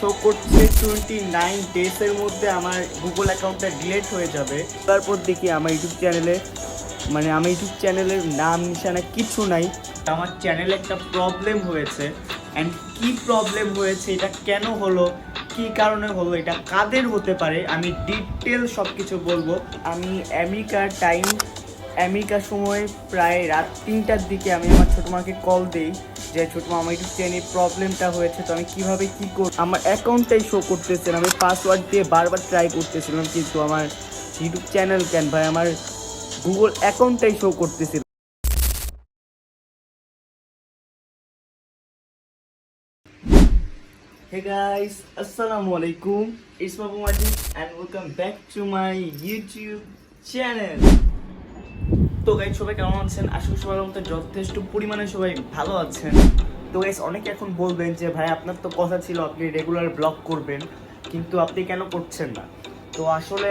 Show করছে 29 ডেজের মধ্যে আমার গুগল অ্যাকাউন্টটা ডিলিট হয়ে যাবে। তারপর দেখি আমার ইউটিউব চ্যানেলে আমার ইউটিউব চ্যানেলের নাম নিশানা কিছু নাই। আমার চ্যানেলে একটা প্রবলেম হয়েছে, অ্যান্ড কি প্রবলেম হয়েছে, এটা কেন হলো, কি কারণে হলো, এটা কাদের হতে পারে, আমি ডিটেল সব কিছু বলবো। আমি আমেরিকার সময় প্রায় রাত 3টার দিকে আমি আমার ছোটো মাকে কল দিই যে ছোটো মা, আমার ইউটিউব চ্যানেলে প্রবলেমটা হয়েছে, তো আমি কীভাবে কী করব। আমার অ্যাকাউন্টটাই শো করতেছে না, আমি পাসওয়ার্ড দিয়ে বারবার ট্রাই করতেছিলাম, কিন্তু আমার ইউটিউব চ্যানেল কেন ভাই, আমার গুগল অ্যাকাউন্টটাই শো করতেছিল। Hey guys, Assalamu alaikum. It's Babu Majid and welcome back to my YouTube channel. তো গাইস, সবাই কেমন আছেন? আশা করি সবার মধ্যে যথেষ্ট পরিমাণে সবাই ভালো আছেন। তো গাইস, অনেকে এখন বলবেন যে ভাই আপনার তো কথা ছিল আপনি রেগুলার ব্লগ করবেন, কিন্তু আপনি কেন করছেন না? তো আসলে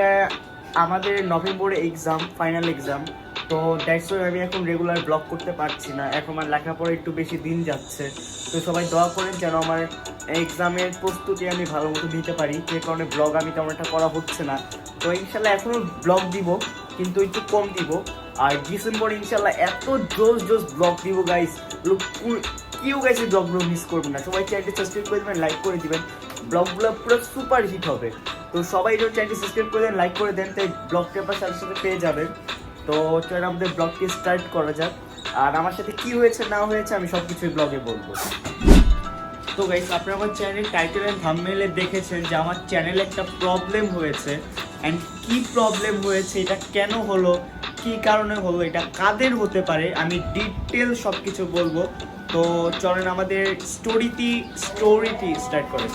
আমাদের নভেম্বরে এক্সাম, ফাইনাল এক্সাম, তো দ্যাটস ওয়াই আমি এখন রেগুলার ব্লগ করতে পারছি না। এখন আমার লেখাপড়া একটু বেশি দিন যাচ্ছে, তো সবাই দোয়া করেন যেন আমার এক্সামের প্রস্তুতি আমি ভালো মতো নিতে পারি, যে কারণে ব্লগ আমি তেমন একটা করা হচ্ছে না। তো ইনশাল্লাহ এখনও ব্লগ দিব, কিন্তু একটু কম দিব। আর ডিসেম্বর ইনশাল্লাহ এত জোস ব্লগ দিব গাইস, কেউ গাইস এই ব্লগগুলো মিস করবেন না। সবাই চ্যানেলটি সাবস্ক্রাইব করে দেবেন, লাইক করে দিবেন, ব্লগগুলো পুরো সুপার হিট হবে। তো সবাই যখন চ্যানেলটি সাবস্ক্রাইব করে দেন, লাইক করে দেন, তাই ব্লগটি আপনার সাথে সাথে পেয়ে যাবেন। তো চলেন আমাদের ব্লগটি স্টার্ট করা যাক, আর আমার সাথে কি হয়েছে না হয়েছে আমি সব কিছুই ব্লগে বলবো। তো গাইস, আপনারা আমার চ্যানেল টাইটেল এন্ড থাম্বনেইলে দেখেছেন যে আমার চ্যানেলে একটা প্রবলেম হয়েছে, অ্যান্ড কি প্রবলেম হয়েছে, এটা কেন হলো, কি কারণে হলো, এটা কাদের হতে পারে, আমি ডিটেল সব কিছু বলবো। তো চলেন আমাদের স্টোরিটি স্টার্ট করে।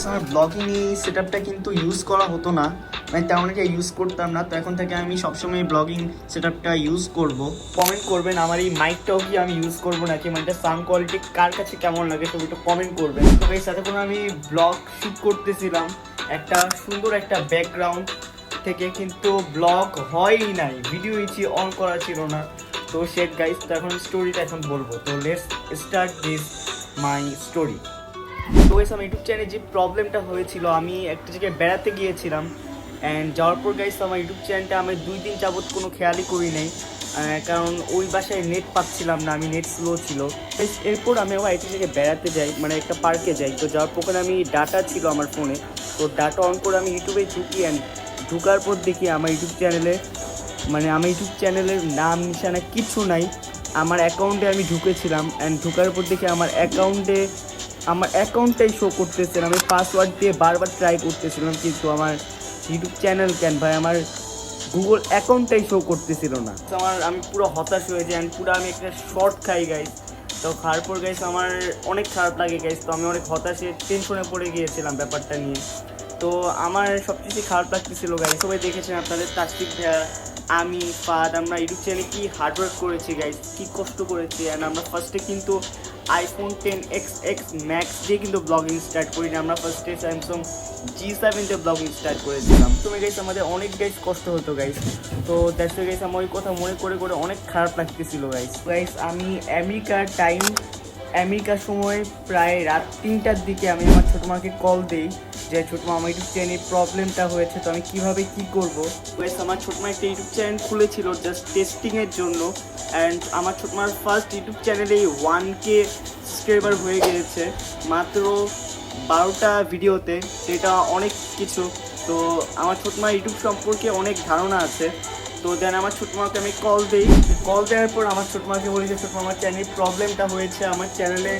আমার ব্লগিং এই সেটআপটা কিন্তু ইউজ করা হতো না, মানে তেমন একটা ইউজ করতাম না। তো এখন থেকে আমি সবসময় ব্লগিং সেটআপটা ইউজ করব। কমেন্ট করবেন আমার এই মাইকটাও কি আমি ইউজ করবো নাকি, মানে সাউন্ড কোয়ালিটি কার কাছে কেমন লাগে, তো একটু কমেন্ট করবেন। তো এই সাথে কোনো আমি ব্লগ শ্যুট করতেছিলাম একটা সুন্দর একটা ব্যাকগ্রাউন্ড থেকে, কিন্তু ব্লগ হয়ই নাই, ভিডিও ইচ্ছি অন করা ছিল না। তো শেট গাইস, তো এখন স্টোরিটা এখন বলবো। তো let's start this my story. তো গাইস, আমার ইউটিউব চ্যানেলে যে প্রবলেমটা হয়েছিল, আমি একটা জায়গায় বেড়াতে গিয়েছিলাম, অ্যান্ড যাওয়ার পর গাইস আমার ইউটিউব চ্যানেলটা আমি 2 দিন যাবত কোনো খেয়ালই করি নাই, কারণ ওই বাসায় নেট পাচ্ছিলাম না, আমি নেট স্লো ছিল। এরপর আমি আবার একটা জায়গায় বেড়াতে যাই, মানে একটা পার্কে যাই। তো যাওয়ার পর আমি ডাটা ছিল আমার ফোনে, তো ডাটা অন করে আমি ইউটিউবে ঢুকি, অ্যান্ড ঢুকার পর দেখি আমার ইউটিউব চ্যানেলের নাম নিশানা কিছু নাই। আমার অ্যাকাউন্টে আমি ঢুকেছিলাম, অ্যান্ড ঢুকার পর দেখি আমার অ্যাকাউন্টটাই শো করতেছে না। আমি পাসওয়ার্ড দিয়ে বারবার ট্রাই করতেছিলাম, কিন্তু আমার ইউটিউব চ্যানেল কেন ভাই, আমার গুগল অ্যাকাউন্টটাই শো করতেছিল না। তো আমি পুরো হতাশ হয়ে যাই, পুরো আমি একটা শর্ট খাই গাইস। তো খাওয়ার পর গাইস আমার অনেক খারাপ লাগে গাইস, তো আমি অনেক হতাশে টেনশনে পড়ে গিয়েছিলাম ব্যাপারটা নিয়ে। তো আমার সবকিছু খারাপ লাগতেছিল গাইস। সবাই দেখেছেন আপনাদের তাসফিক ভাইয়া, আমি ফাদ, আমরা ইউটিউব চ্যানেলে কি হার্ডওয়ার্ক করেছি গাইস, কী কষ্ট করেছি। অ্যান্ড আমরা ফার্স্টে কিন্তু iPhone XS Max দিয়ে কিন্তু ব্লগিং স্টার্ট করিনি, আমরা ফার্স্টে স্যামসাং G7 দিয়ে ব্লগিং স্টার্ট করেছিলাম। তুমি গাইস আমাদের অনেক গাইস কষ্ট হতো গাইস। তো দ্যাটস গাইস, আমার ওই কথা মনে করে করে অনেক খারাপ লাগতেছিল গাইস। আমি আমেরিকার সময় প্রায় রাত 3টার দিকে আমি আমার ছোটো মাকে কল দিই যে ছোটো মা, আমার ইউটিউব চ্যানেলে প্রবলেমটা হয়েছে, তো আমি কীভাবে কী করবো। গাইস, আমার ছোটো মা একটা ইউটিউব চ্যানেল খুলেছিল জাস্ট টেস্টিংয়ের জন্য, অ্যান্ড আমার ছোটো মার ফার্স্ট ইউটিউব চ্যানেলেই 1K সাবস্ক্রাইবার হয়ে গিয়েছে মাত্র 12টা ভিডিওতে, এটা অনেক কিছু। তো আমার ছোটো মা ইউটিউব সম্পর্কে অনেক ধারণা আছে। তো দেন আমার ছোটো মাকে আমি কল দেওয়ার পর আমার ছোটো মাকে বলি যে ছোটো মা, আমার চ্যানেলের প্রবলেমটা হয়েছে, আমার চ্যানেলে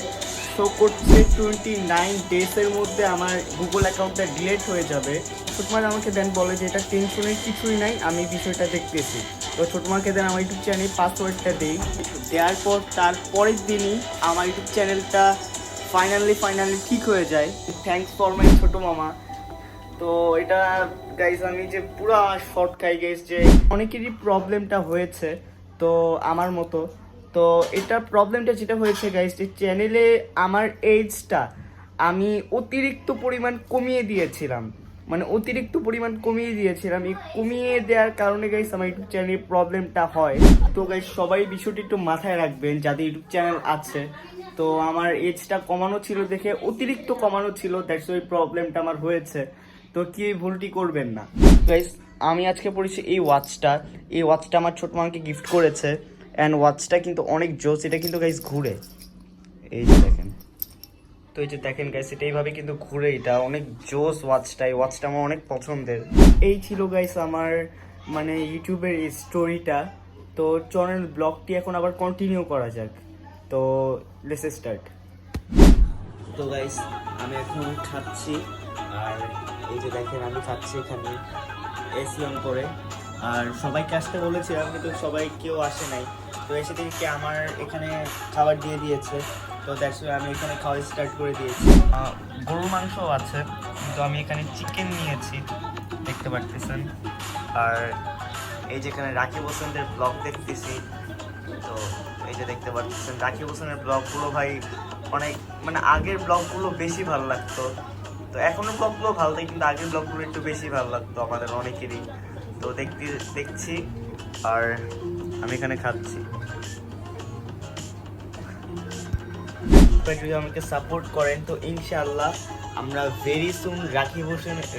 শো করছে 29 ডেজের মধ্যে আমার গুগল অ্যাকাউন্টটা ডিলিট হয়ে যাবে। ছোটো মা আমাকে দেন বলে যে এটা টেনশনের কিছুই নাই, আমি বিষয়টা দেখতেছি। তো ছোটো মাকে দেন আমার ইউটিউব চ্যানেল পাসওয়ার্ডটা দেওয়ার পর তার পরের দিনই আমার ইউটিউব চ্যানেলটা ফাইনালি ঠিক হয়ে যায়। থ্যাঙ্কস ফর মাই ছোটো মামা। তো এটা গাইজ আমি যে পুরা শর্ট খাই গাইজ, যে অনেকেরই প্রবলেমটা হয়েছে তো আমার মতো। তো এটা প্রবলেমটা যেটা হয়েছে গাইজ, যে চ্যানেলে আমার এজটা আমি অতিরিক্ত পরিমাণ কমিয়ে দিয়েছিলাম, এই কমিয়ে দেওয়ার কারণে গাইজ আমার ইউটিউব চ্যানেলের প্রবলেমটা হয়। তো গাইজ সবাই বিষয়টি একটু মাথায় রাখবেন যাদের ইউটিউব চ্যানেল আছে। তো আমার এজটা কমানো ছিল দেখে, অতিরিক্ত কমানো ছিল, দ্যাটস ওই প্রবলেমটা আমার হয়েছে। তো কি এই ভুলটি করবেন না গাইস। আমি আজকে পড়েছি এই ওয়াচটা আমার ছোট মাকে গিফট করেছে, অ্যান্ড ওয়াচটা কিন্তু অনেক জোস। এটা কিন্তু গাইস ঘুরে, এই যে দেখেন। তো এই যে দেখেন গাইস, এটা এইভাবে কিন্তু ঘুরে, এটা অনেক জোস ওয়াচটা। এই ওয়াচটা আমার অনেক পছন্দের। এই ছিল গাইস আমার মানে ইউটিউবের স্টোরিটা। তো চ্যানেল ব্লগটি এখন আবার কন্টিনিউ করা যাক। তো লেটস স্টার্ট। তো গাইস আমি এখন খাচ্ছি, আর এই যে দেখেন আমি খাচ্ছি এখানে এসি অন করে। আর সবাইকে আসতে বলেছিলাম কিন্তু সবাই কেউ আসে নাই। তো এসে থেকে আমার এখানে খাবার দিয়ে দিয়েছে। তো দ্যাটস ওয়াই আমি এখানে খাওয়া স্টার্ট করে দিয়েছি। গরুর মাংসও আছে, কিন্তু আমি এখানে চিকেন নিয়েছি, দেখতে পারতেছেন। আর এই যে এখানে রাকিব হোসেনদের ব্লগ দেখতেছি। তো এই যে দেখতে পাচ্ছেন রাকিব হোসেনের ব্লগগুলো ভাই অনেক মানে আগের ব্লগগুলো বেশি ভালো লাগতো। তো এখনো ব্লগগুলো ভালো লাগে, কিন্তু আগের ব্লগগুলো একটু বেশি ভালো লাগতো আমাদের অনেকেরই। তো দেখছি আর আমি এখানে খাচ্ছি। যদি আমাকে সাপোর্ট করেন তো ইনশাআল্লাহ আমরা ভেরি সুন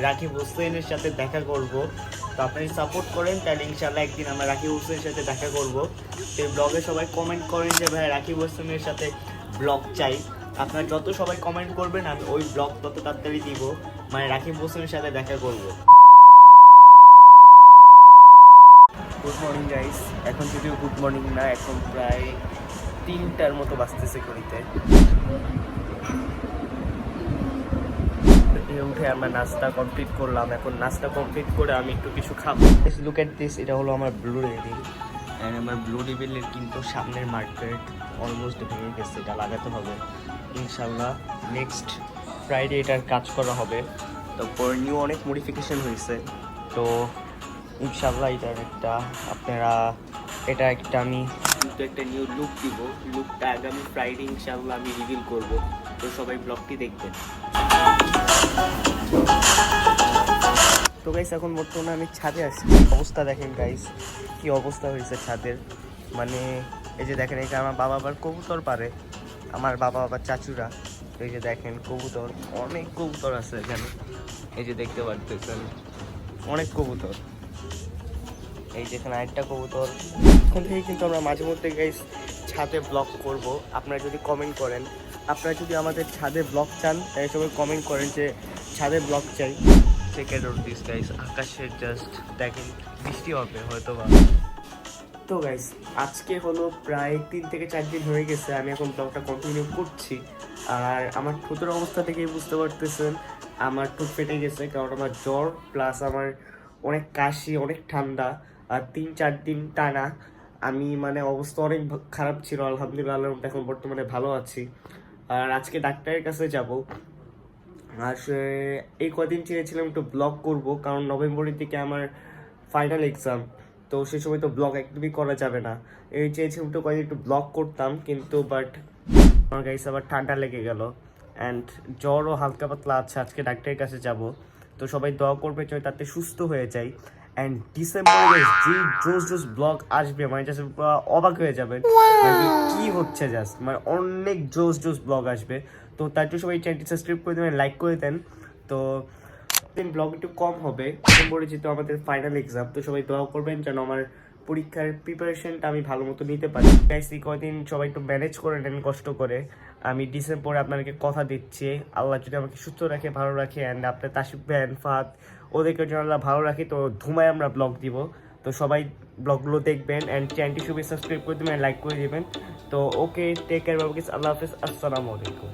রাকিব হোসেনের সাথে দেখা করব। তো আপনারা সাপোর্ট করেন তাহলে ইনশাআল্লাহ একদিন আমরা রাকিব হোসেনের সাথে দেখা করব। তো এই ব্লগে সবাই কমেন্ট করেন যে ভাই রাকিব হোসেনের সাথে ব্লগ চাই। আপনারা যত সবাই কমেন্ট করবেন আমি ওই ব্লগ তত তাড়াতাড়ি দিব, মানে রাকিব হোসেনের সাথে দেখা করব। Good morning guys. এখন যদিও গুড মর্নিং না, এখন প্রায় 3টার মতো বাজতেছে ঘড়িতে। উঠে আমরা নাস্তা কমপ্লিট করলাম। এখন নাস্তা কমপ্লিট করে আমি একটু কিছু খাবো। লুক এট দিস, এটা হলো আমার ব্লু লেভেল। অ্যান্ড আমার ব্লু লেভেলের কিন্তু সামনের মার্কেট অলমোস্ট ভেঙে গেছে, এটা লাগাতে হবে ইনশাল্লাহ। নেক্সট ফ্রাইডে এটার কাজ করা হবে। তারপর নিউ অনেক মডিফিকেশন হয়েছে। তো ইনশাল্লাহ এটার একটা আমি কিন্তু একটা নিউ লুক দিব। লুকটা আগামী ফ্রাইডে ইনশাল্লাহ আমি রিভিল করব। তো সবাই ব্লগটি দেখবেন। তো গাইস এখন বর্তমানে আমি ছাদে আসছি। অবস্থা দেখেন গাইস, কি অবস্থা হয়েছে ছাদের। মানে এই যে দেখেন, এখানে আমার বাবা আবার কবুতর পারে, আমার বাবা আবার চাচুরা। তো এই যে দেখেন কবুতর, অনেক কবুতর আছে এখানে। এই যে দেখতে পারতেছেন অনেক কবুতর। এই যেখানে আরেকটা কবুতর। এখন থেকে কিন্তু আমরা মাঝে মধ্যে গাইস ছাদে ব্লগ করব। আপনারা যদি কমেন্ট করেন, আপনারা যদি আমাদের ছাদে ব্লগ চান তাই সবাই কমেন্ট করেন যে ছাদে ব্লগ চাই। Check it out this guys, আকাশের জাস্ট দেখেন বৃষ্টি হবে হয়তো বা। তো গাইস আজকে হলো প্রায় 3 থেকে 4 দিন হয়ে গেছে আমি এখন ব্লগটা কন্টিনিউ করছি। আর আমার ঠোঁটের অবস্থা থেকেই বুঝতে পারতেছেন আমার ঠোঁট ফেটে গেছে, কারণ আমার জ্বর প্লাস আমার অনেক কাশি, অনেক ঠান্ডা। আর 3-4 দিন টানা আমি মানে অবস্থা অনেক খারাপ ছিল। আলহামদুলিল্লাহ এখন বর্তমানে ভালো আছি। আর আজকে ডাক্তারের কাছে যাব। আর এই কদিন চেয়েছিলাম একটু ব্লগ করব, কারণ নভেম্বরের দিকে আমার ফাইনাল এক্সাম। তো সেই সময় তো ব্লগ একদমই করা যাবে না। এই চেয়েছিলাম একটু কয়েকদিন একটু ব্লগ করতাম, কিন্তু বাট আমার গাইস আবার ঠান্ডা লেগে গেল অ্যান্ড জ্বরও হালকা পাতলা আছে। আজকে ডাক্তারের কাছে যাব। তো সবাই দোয়া করবে যেন তাতে সুস্থ হয়ে যায়। অ্যান্ড ডিসেম্বরে যে জোস ব্লগ আসবে মানে জাস্ট অবাক হয়ে যাবেন কি হচ্ছে, জাস্ট মানে অনেক জোস ব্লগ আসবে। তো তার জন্য সবাই চ্যানেলটি সাবস্ক্রাইব করে দেবেন, লাইক করে দেন। তো ব্লগ একটু কম হবে ডিসেম্বরে যেহেতু আমাদের ফাইনাল এক্সাম। তো সবাই দোয়া করবেন যেন আমার পরীক্ষার প্রিপারেশনটা আমি ভালো মতো নিতে পারি। গাইস এই কদিন সবাই একটু ম্যানেজ করে নেন কষ্ট করে। আমি ডিসেম্বরে আপনাদেরকে কথা দিচ্ছি, আল্লাহ যদি আমাকে সুস্থ রাখে, ভালো রাখে, অ্যান্ড আপনার তাসিফ ভাই, ফাহাদ ওদেরকে যেন আল্লাহ ভালো রাখে, তো ধুমায় আমরা ব্লগ দিব। তো সবাই ব্লগগুলো দেখবেন অ্যান্ড চ্যানেলটি সবাই সাবস্ক্রাইব করে দেবেন, লাইক করে দেবেন। তো ওকে, টেক কেয়ার বাবু, আল্লাহ হাফেজ, আসসালামু আলাইকুম।